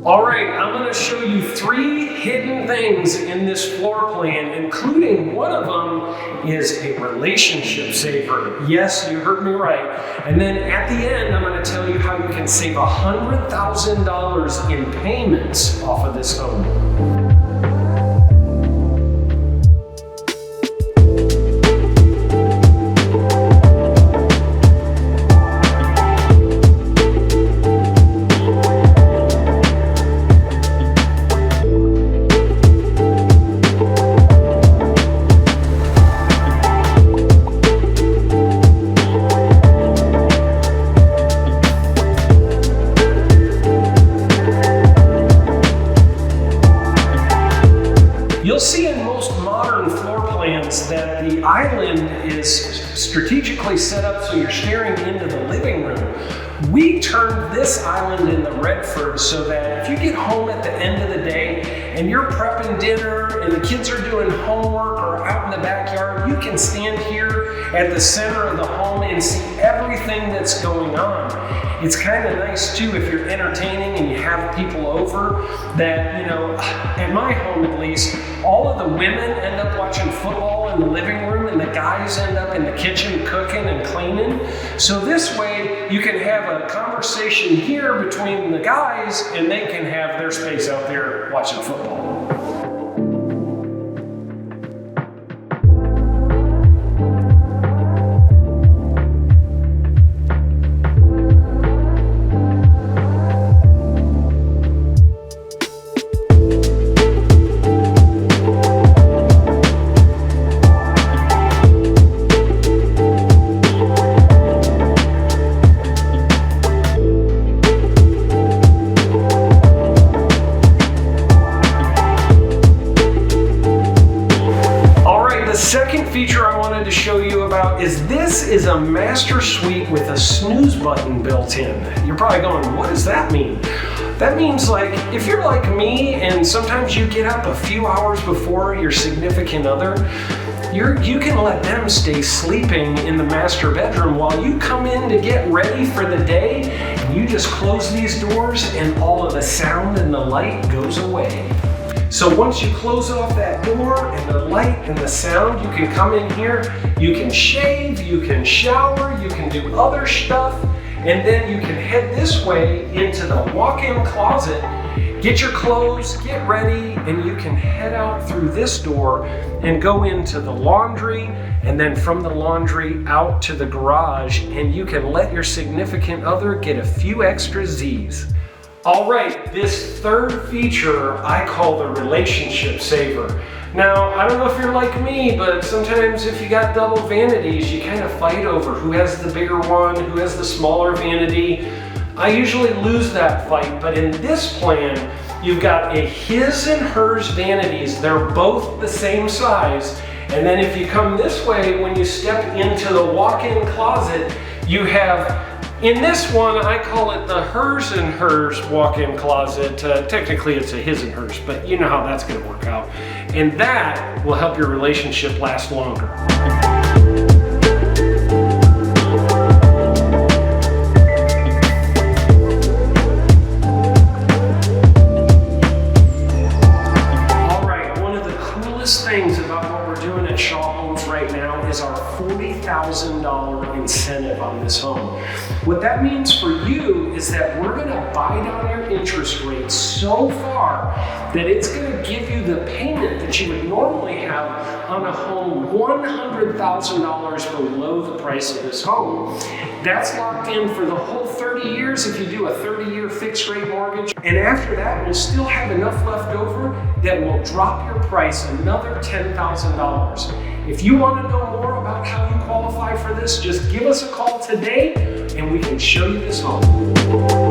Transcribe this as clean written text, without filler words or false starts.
All right, I'm going to show you 3 hidden things in this floor plan, including one of them is a relationship saver. Yes, you heard me right. And then at the end, I'm going to tell you how you can save $100,000 in payments off of this home. You'll see in most modern floor plans that the island is strategically set up so you're staring into the living room. We turned this island in the Redford so that if you get home at the end of the day and you're prepping dinner and the kids are doing homework or out in the backyard, you can stand here at the center of the home and see everything that's going on. It's kind of nice too if you're entertaining and you have people over that, at my home at least, all of the women end up watching football in the living room and the guys end up in the kitchen cooking and cleaning. So this way you can have a conversation here between the guys and they can have their space out there watching football. The second feature I wanted to show you about is this is a master suite with a snooze button built in. You're probably going, what does that mean? That means like if you're like me and sometimes you get up a few hours before your significant other, you can let them stay sleeping in the master bedroom while you come in to get ready for the day, and you just close these doors and all of the sound and the light goes away. So once you close off that door and the light and the sound, you can come in here, you can shave, you can shower, you can do other stuff, and then you can head this way into the walk-in closet, get your clothes, get ready, and you can head out through this door and go into the laundry, and then from the laundry out to the garage, and you can let your significant other get a few extra Z's. All right, this third feature I call the relationship saver. Now, I don't know if you're like me, but sometimes if you got double vanities, you kind of fight over who has the bigger one, who has the smaller vanity. I usually lose that fight, but in this plan, you've got a his and hers vanities. They're both the same size. And then if you come this way, when you step into the walk-in closet, you have, in this one, I call it the hers and hers walk-in closet. Technically it's a his and hers, but you know how that's gonna work out. And that will help your relationship last longer. All right, one of the coolest things about what we're doing at Shaw Homes right now is our $40,000 incentive on this home. What that means for you is that we're going to buy down your interest rate so far that it's going to give you the payment that you would normally have on a home $100,000 below the price of this home. That's locked in for the whole 30 years if you do a 30-year fixed rate mortgage. And after that, we'll still have enough left over that will drop your price another $10,000. If you want to know more about how you qualify for this, just give us a call today and we can show you this home.